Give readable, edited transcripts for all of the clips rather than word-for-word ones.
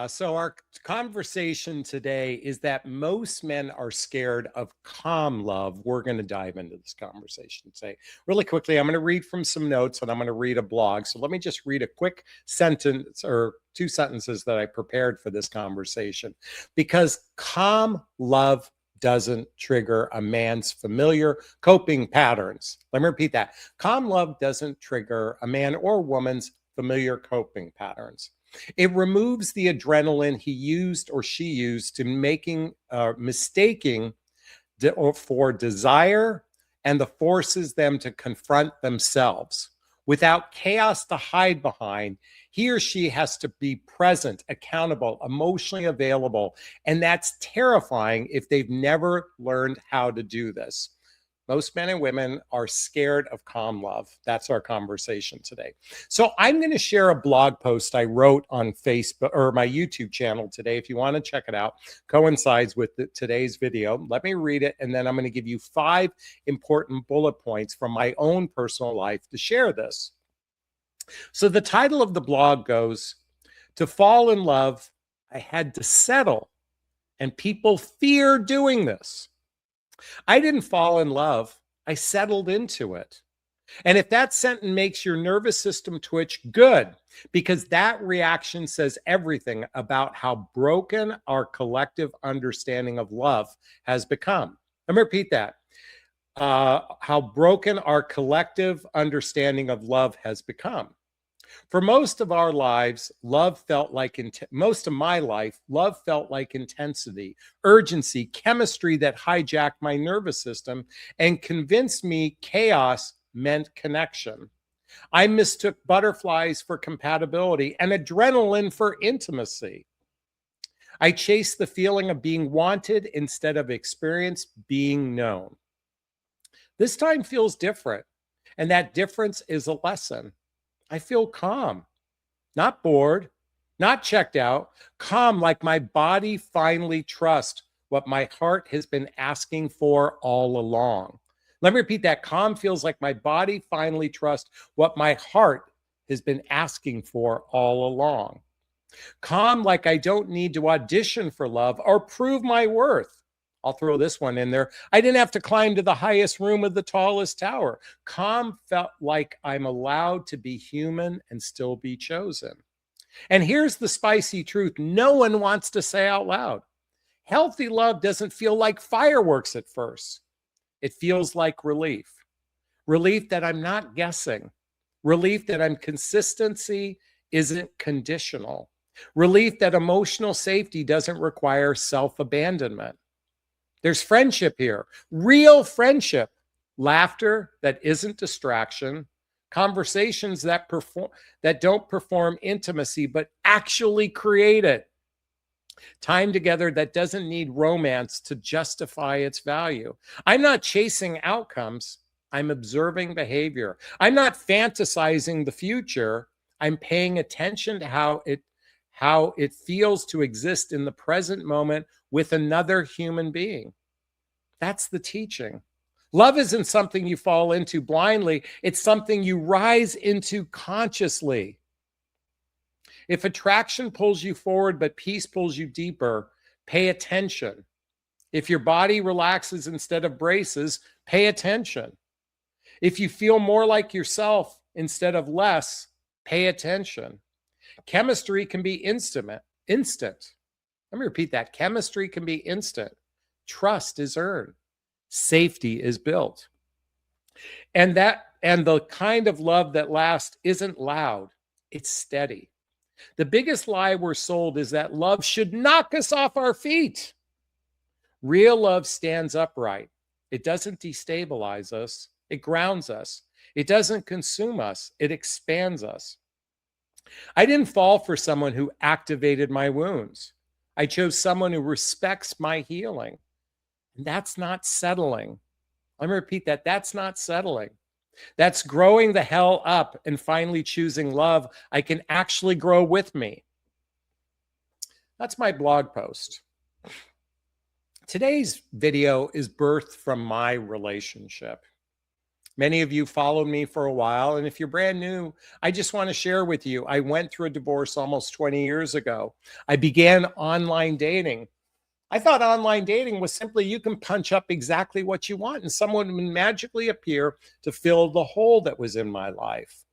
So our conversation today is that most men are scared of calm love. We're going to dive into this conversation today. Really quickly, I'm going to read from some notes and I'm going to read a blog. So let me just read a quick sentence or two sentences that I prepared for this conversation. Because calm love doesn't trigger a man's familiar coping patterns. Let me repeat that. Calm love doesn't trigger a man or woman's familiar coping patterns. It removes the adrenaline he used or she used to mistaking for desire and the forces them to confront themselves. Without chaos to hide behind, he or she has to be present, accountable, emotionally available. And that's terrifying if they've never learned how to do this. Most men and women are scared of calm love. That's our conversation today. So I'm going to share a blog post I wrote on Facebook or my YouTube channel today. If you want to check it out, coincides with today's video. Let me read it, and then I'm going to give you 5 important bullet points from my own personal life to share this. So the title of the blog goes, "To fall in love, I had to settle, and people fear doing this." I didn't fall in love. I settled into it. And if that sentence makes your nervous system twitch, good, because that reaction says everything about how broken our collective understanding of love has become. Let me repeat that. How broken our collective understanding of love has become. For most of our lives, most of my life, love felt like intensity, urgency, chemistry that hijacked my nervous system and convinced me chaos meant connection. I mistook butterflies for compatibility and adrenaline for intimacy. I chased the feeling of being wanted instead of experience being known. This time feels different, and that difference is a lesson. I feel calm, not bored, not checked out, calm like my body finally trusts what my heart has been asking for all along. Let me repeat that. Calm feels like my body finally trusts what my heart has been asking for all along. Calm like I don't need to audition for love or prove my worth. I'll throw this one in there. I didn't have to climb to the highest room of the tallest tower. Calm felt like I'm allowed to be human and still be chosen. And here's the spicy truth no one wants to say out loud. Healthy love doesn't feel like fireworks at first. It feels like relief. Relief that I'm not guessing. Relief that consistency isn't conditional. Relief that emotional safety doesn't require self-abandonment. There's friendship here, real friendship, laughter that isn't distraction, conversations that don't perform intimacy, but actually create it. Time together that doesn't need romance to justify its value. I'm not chasing outcomes. I'm observing behavior. I'm not fantasizing the future. I'm paying attention to how it feels to exist in the present moment with another human being. That's the teaching. Love isn't something you fall into blindly. It's something you rise into consciously. If attraction pulls you forward, but peace pulls you deeper, pay attention. If your body relaxes instead of braces, pay attention. If you feel more like yourself instead of less, pay attention. Chemistry can be instant. Let me repeat that. Chemistry can be instant. Trust is earned. Safety is built. And the kind of love that lasts isn't loud. It's steady. The biggest lie we're sold is that love should knock us off our feet. Real love stands upright. It doesn't destabilize us. It grounds us. It doesn't consume us. It expands us. I didn't fall for someone who activated my wounds. I chose someone who respects my healing. And that's not settling. Let me repeat that. That's not settling. That's growing the hell up and finally choosing love I can actually grow with me. That's my blog post. Today's video is birthed from my relationship. Many of you followed me for a while. And if you're brand new, I just want to share with you, I went through a divorce almost 20 years ago. I began online dating. I thought online dating was simply you can punch up exactly what you want and someone would magically appear to fill the hole that was in my life.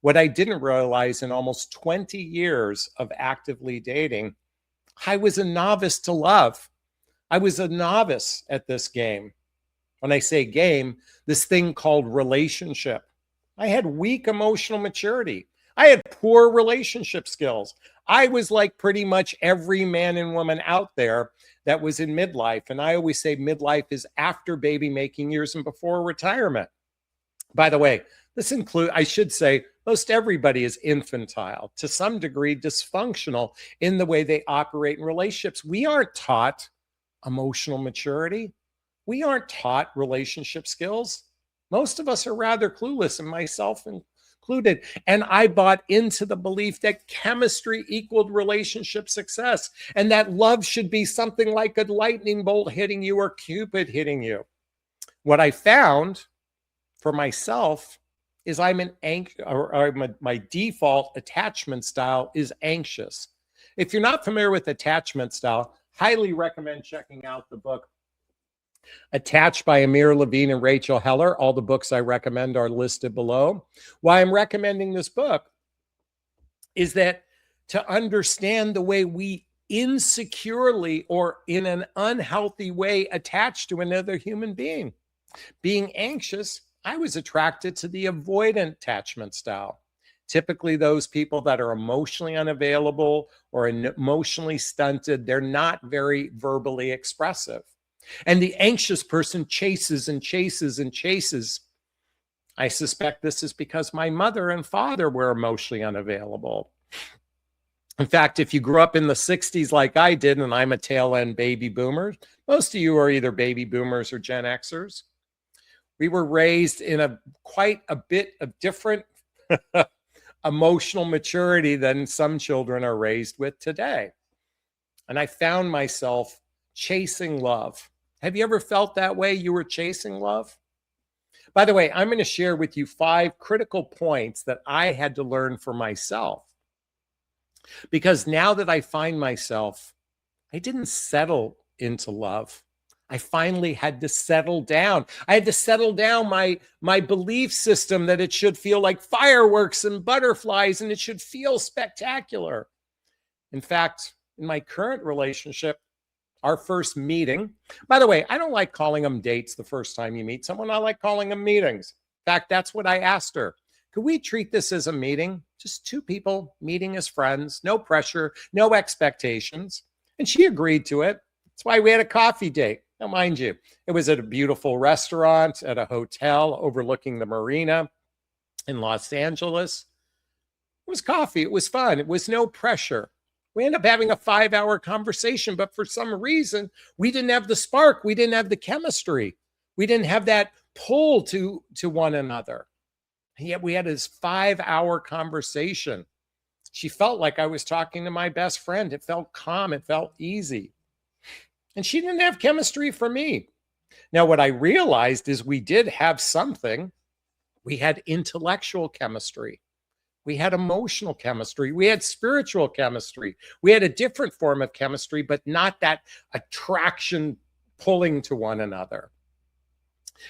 What I didn't realize in almost 20 years of actively dating, I was a novice to love. I was a novice at this game. When I say game, this thing called relationship. I had weak emotional maturity. I had poor relationship skills. I was like pretty much every man and woman out there that was in midlife. And I always say midlife is after baby making years and before retirement. By the way, this includes, I should say, most everybody is infantile, to some degree dysfunctional in the way they operate in relationships. We aren't taught emotional maturity. We aren't taught relationship skills. Most of us are rather clueless, and myself included. And I bought into the belief that chemistry equaled relationship success and that love should be something like a lightning bolt hitting you or Cupid hitting you. What I found for myself is my default attachment style is anxious. If you're not familiar with attachment style, highly recommend checking out the book Attached by Amir Levine and Rachel Heller. All the books I recommend are listed below. Why I'm recommending this book is that to understand the way we insecurely or in an unhealthy way attach to another human being. Being anxious, I was attracted to the avoidant attachment style. Typically, those people that are emotionally unavailable or emotionally stunted, they're not very verbally expressive. And the anxious person chases and chases and chases. I suspect this is because my mother and father were emotionally unavailable. In fact, if you grew up in the 60s like I did, and I'm a tail end baby boomer, most of you are either baby boomers or Gen Xers. We were raised in quite a bit of different emotional maturity than some children are raised with today. And I found myself chasing love. Have you ever felt that way? You were chasing love? By the way, I'm going to share with you 5 critical points that I had to learn for myself. Because now that I find myself, I didn't settle into love. I finally had to settle down. I had to settle down my belief system that it should feel like fireworks and butterflies and it should feel spectacular. In fact, in my current relationship, our first meeting, by the way, I don't like calling them dates the first time you meet someone. I like calling them meetings. In fact, that's what I asked her. Could we treat this as a meeting? Just 2 people meeting as friends, no pressure, no expectations. And she agreed to it. That's why we had a coffee date. Now, mind you, it was at a beautiful restaurant at a hotel overlooking the marina in Los Angeles. It was coffee. It was fun. It was no pressure. We ended up having a 5-hour conversation, but for some reason, we didn't have the spark. We didn't have the chemistry. We didn't have that pull to one another. And yet we had this 5-hour conversation. She felt like I was talking to my best friend. It felt calm. It felt easy. And she didn't have chemistry for me. Now, what I realized is we did have something. We had intellectual chemistry. We had emotional chemistry. We had spiritual chemistry. We had a different form of chemistry, but not that attraction pulling to one another.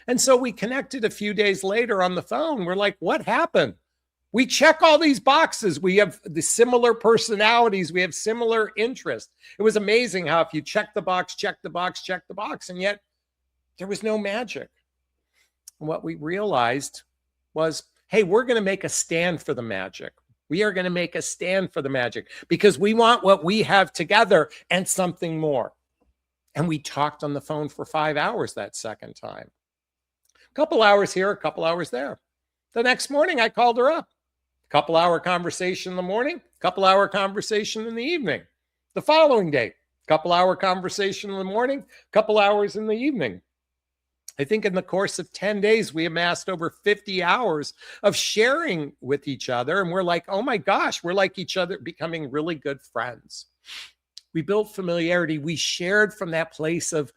And so we connected a few days later on the phone. We're like, what happened? We check all these boxes. We have the similar personalities. We have similar interests. It was amazing how if you check the box, check the box, check the box, and yet there was no magic. And what we realized was, hey, we're going to make a stand for the magic. We are going to make a stand for the magic because we want what we have together and something more. And we talked on the phone for 5 hours that second time. A couple hours here, a couple hours there. The next morning, I called her up. Couple hour conversation in the morning, couple hour conversation in the evening. The following day, couple hour conversation in the morning, couple hours in the evening. I think in the course of 10 days, we amassed over 50 hours of sharing with each other. And we're like, oh my gosh, we're like each other, becoming really good friends. We built familiarity. We shared from that place of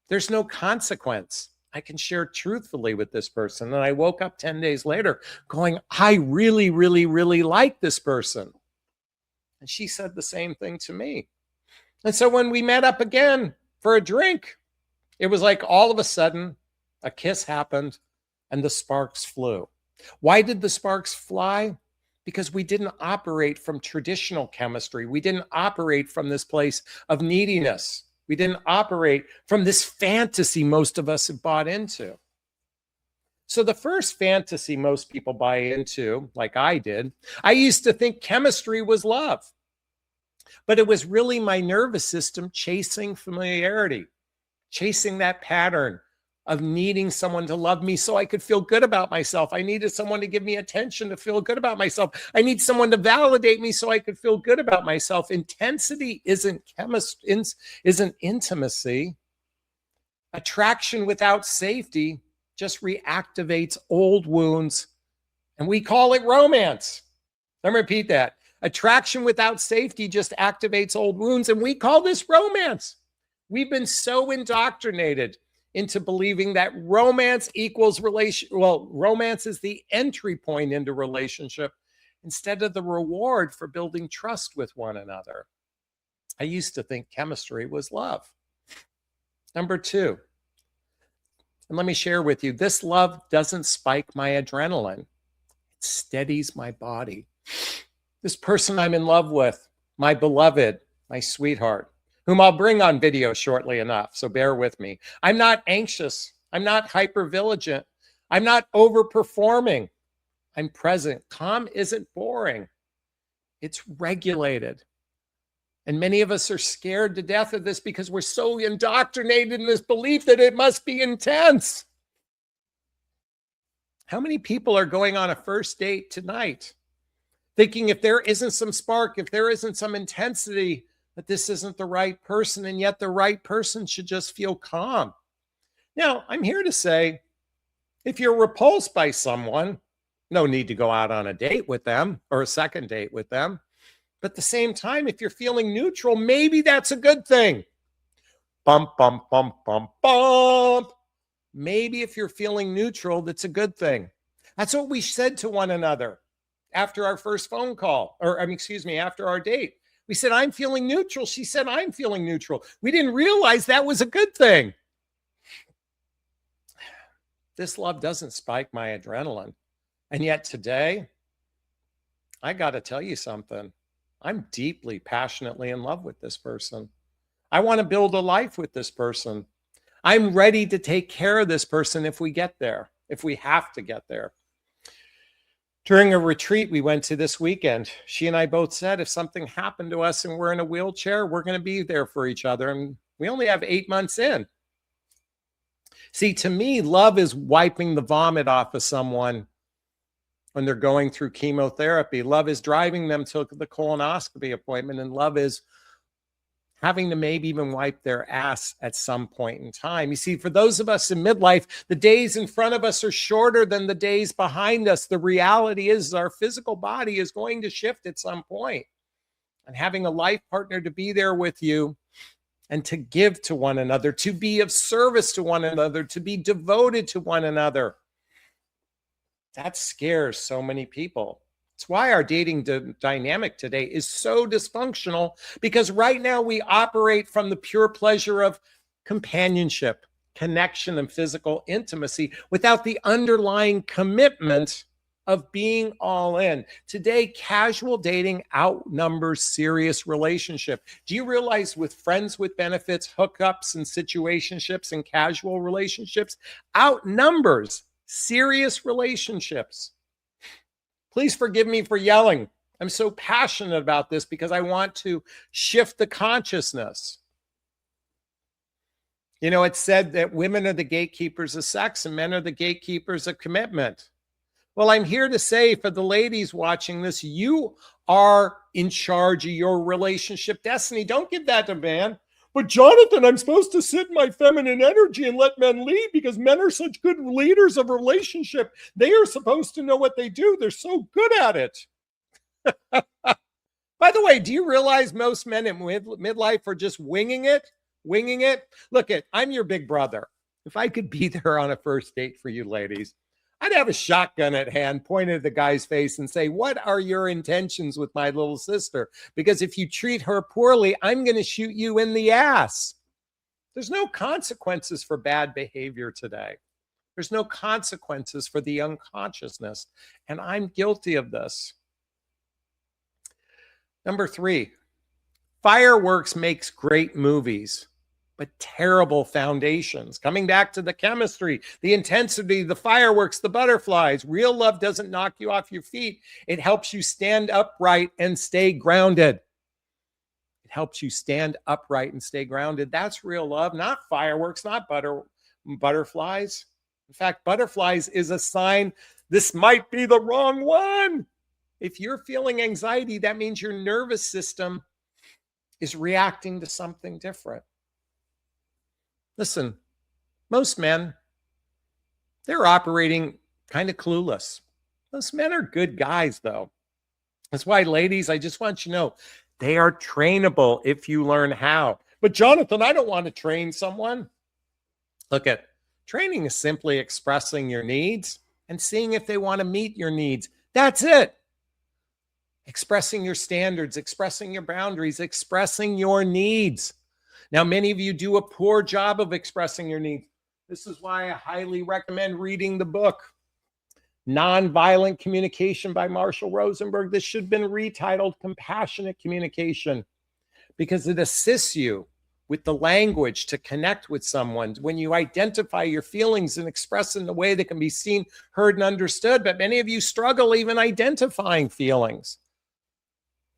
there's no consequence. I can share truthfully with this person. And I woke up 10 days later going, I really, really, really like this person. And she said the same thing to me. And so when we met up again for a drink, it was like all of a sudden a kiss happened and the sparks flew. Why did the sparks fly? Because we didn't operate from traditional chemistry. We didn't operate from this place of neediness. We didn't operate from this fantasy most of us have bought into. So the first fantasy most people buy into, like I did, I used to think chemistry was love. But it was really my nervous system chasing familiarity, chasing that pattern of needing someone to love me so I could feel good about myself. I needed someone to give me attention to feel good about myself. I need someone to validate me so I could feel good about myself. Intensity isn't intimacy. Attraction without safety just reactivates old wounds, and we call it romance. Let me repeat that. Attraction without safety just activates old wounds, and we call this romance. We've been so indoctrinated into believing that romance equals romance is the entry point into relationship instead of the reward for building trust with one another. I used to think chemistry was love. Number two, and let me share with you, this love doesn't spike my adrenaline. It steadies my body. This person I'm in love with, my beloved, my sweetheart, whom I'll bring on video shortly enough, so bear with me. I'm not anxious. I'm not hypervigilant. I'm not overperforming. I'm present. Calm isn't boring. It's regulated. And many of us are scared to death of this because we're so indoctrinated in this belief that it must be intense. How many people are going on a first date tonight thinking if there isn't some spark, if there isn't some intensity, that this isn't the right person, and yet the right person should just feel calm? Now, I'm here to say, if you're repulsed by someone, no need to go out on a date with them or a second date with them. But at the same time, if you're feeling neutral, maybe that's a good thing. Bump, bump, bump, bump, bump. Maybe if you're feeling neutral, that's a good thing. That's what we said to one another after our first phone call, after our date. We said, I'm feeling neutral. She said, I'm feeling neutral. We didn't realize that was a good thing. This love doesn't spike my adrenaline. And yet today, I got to tell you something. I'm deeply, passionately in love with this person. I want to build a life with this person. I'm ready to take care of this person if we get there, if we have to get there. During a retreat we went to this weekend, she and I both said, if something happened to us and we're in a wheelchair, we're going to be there for each other. And we only have 8 months in. See, to me, love is wiping the vomit off of someone when they're going through chemotherapy. Love is driving them to the colonoscopy appointment, and love is having to maybe even wipe their ass at some point in time. You see, for those of us in midlife, the days in front of us are shorter than the days behind us. The reality is our physical body is going to shift at some point. And having a life partner to be there with you and to give to one another, to be of service to one another, to be devoted to one another, that scares so many people. It's why our dating dynamic today is so dysfunctional, because right now we operate from the pure pleasure of companionship, connection, and physical intimacy without the underlying commitment of being all in. Today, casual dating outnumbers serious relationship. Do you realize with friends with benefits, hookups, and situationships and casual relationships outnumbers serious relationships? Please forgive me for yelling. I'm so passionate about this because I want to shift the consciousness. You know, it's said that women are the gatekeepers of sex and men are the gatekeepers of commitment. Well, I'm here to say for the ladies watching this, you are in charge of your relationship destiny. Don't give that to man. But Jonathan, I'm supposed to sit in my feminine energy and let men lead because men are such good leaders of relationship. They are supposed to know what they do. They're so good at it. By the way, do you realize most men in midlife are just winging it? Winging it? Look, I'm your big brother. If I could be there on a first date for you ladies, I'd have a shotgun at hand, pointed at the guy's face and say, what are your intentions with my little sister? Because if you treat her poorly, I'm going to shoot you in the ass. There's no consequences for bad behavior today. There's no consequences for the unconsciousness. And I'm guilty of this. Number 3, fireworks makes great movies, but terrible foundations. Coming back to the chemistry, the intensity, the fireworks, the butterflies. Real love doesn't knock you off your feet. It helps you stand upright and stay grounded. It helps you stand upright and stay grounded. That's real love, not fireworks, not butterflies. In fact, butterflies is a sign this might be the wrong one. If you're feeling anxiety, that means your nervous system is reacting to something different. Listen, most men, they're operating kind of clueless. Most men are good guys, though. That's why, ladies, I just want you to know, they are trainable if you learn how. But Jonathan, I don't want to train someone. Look at training is simply expressing your needs and seeing if they want to meet your needs. That's it. Expressing your standards, expressing your boundaries, expressing your needs. Now, many of you do a poor job of expressing your needs. This is why I highly recommend reading the book, Nonviolent Communication by Marshall Rosenberg. This should have been retitled Compassionate Communication, because it assists you with the language to connect with someone when you identify your feelings and express in a way that can be seen, heard, and understood. But many of you struggle even identifying feelings.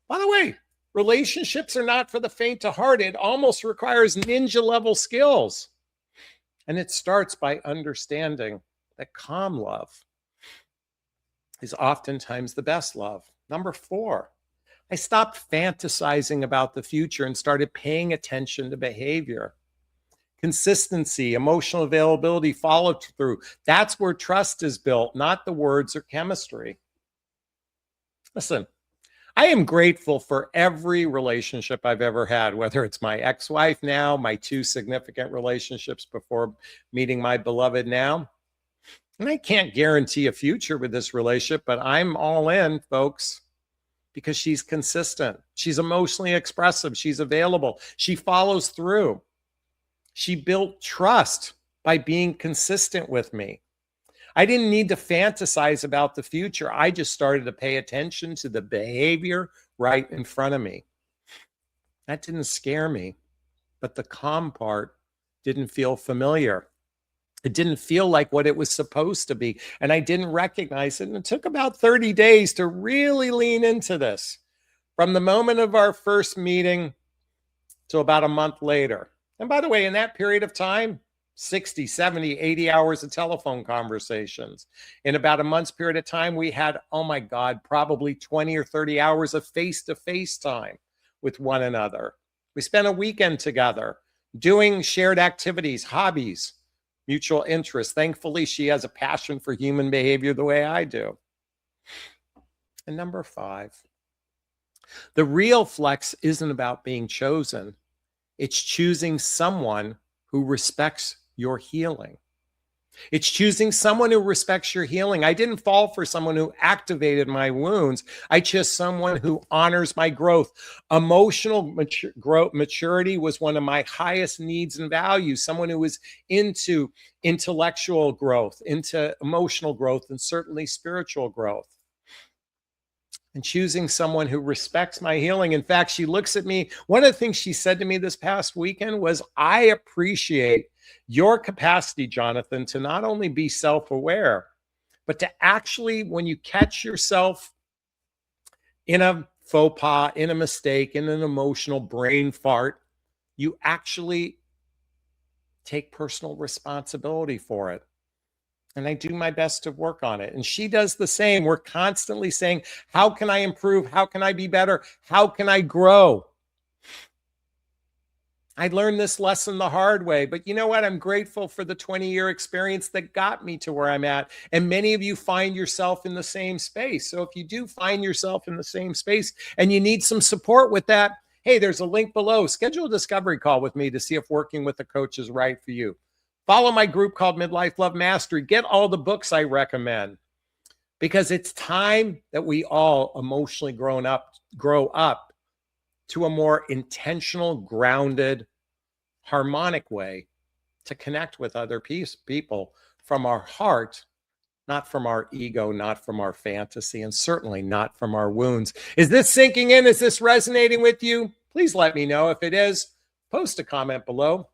By the way, relationships are not for the faint of heart. It almost requires ninja level skills. And it starts by understanding that calm love is oftentimes the best love. Number 4, I stopped fantasizing about the future and started paying attention to behavior. Consistency, emotional availability, follow through. That's where trust is built, not the words or chemistry. Listen, I am grateful for every relationship I've ever had, whether it's my ex-wife now, my 2 significant relationships before meeting my beloved now. And I can't guarantee a future with this relationship, but I'm all in, folks, because she's consistent. She's emotionally expressive. She's available. She follows through. She built trust by being consistent with me. I didn't need to fantasize about the future. I just started to pay attention to the behavior right in front of me. That didn't scare me, but the calm part didn't feel familiar. It didn't feel like what it was supposed to be, and I didn't recognize it. And it took about 30 days to really lean into this, from the moment of our first meeting to about a month later. And by the way, in that period of time, 60, 70, 80 hours of telephone conversations. In about a month's period of time, we had, oh my God, probably 20 or 30 hours of face-to-face time with one another. We spent a weekend together doing shared activities, hobbies, mutual interests. Thankfully, she has a passion for human behavior the way I do. And number 5, the real flex isn't about being chosen. It's choosing someone who respects your healing. It's choosing someone who respects your healing. I didn't fall for someone who activated my wounds. I chose someone who honors my growth. Emotional maturity was one of my highest needs and values. Someone who was into intellectual growth, into emotional growth, and certainly spiritual growth. And choosing someone who respects my healing. In fact, she looks at me. One of the things she said to me this past weekend was, I appreciate your capacity, Jonathan, to not only be self-aware, but to actually, when you catch yourself in a faux pas, in a mistake, in an emotional brain fart, you actually take personal responsibility for it. And I do my best to work on it. And she does the same. We're constantly saying, how can I improve? How can I be better? How can I grow? I learned this lesson the hard way, but you know what? I'm grateful for the 20-year experience that got me to where I'm at. And many of you find yourself in the same space. So if you do find yourself in the same space and you need some support with that, hey, there's a link below. Schedule a discovery call with me to see if working with a coach is right for you. Follow my group called Midlife Love Mastery. Get all the books I recommend, because it's time that we all emotionally grow up to a more intentional, grounded, harmonic way to connect with other people from our heart, not from our ego, not from our fantasy, and certainly not from our wounds. Is this sinking in? Is this resonating with you? Please let me know. If it is, post a comment below.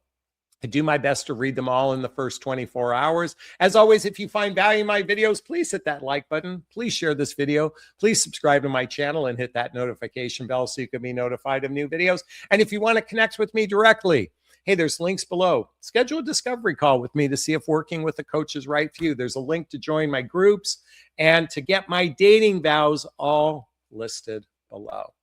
I do my best to read them all in the first 24 hours. As always, if you find value in my videos, please hit that like button. Please share this video. Please subscribe to my channel and hit that notification bell so you can be notified of new videos. And if you want to connect with me directly, hey, there's links below. Schedule a discovery call with me to see if working with a coach is right for you. There's a link to join my groups and to get my dating vows, all listed below.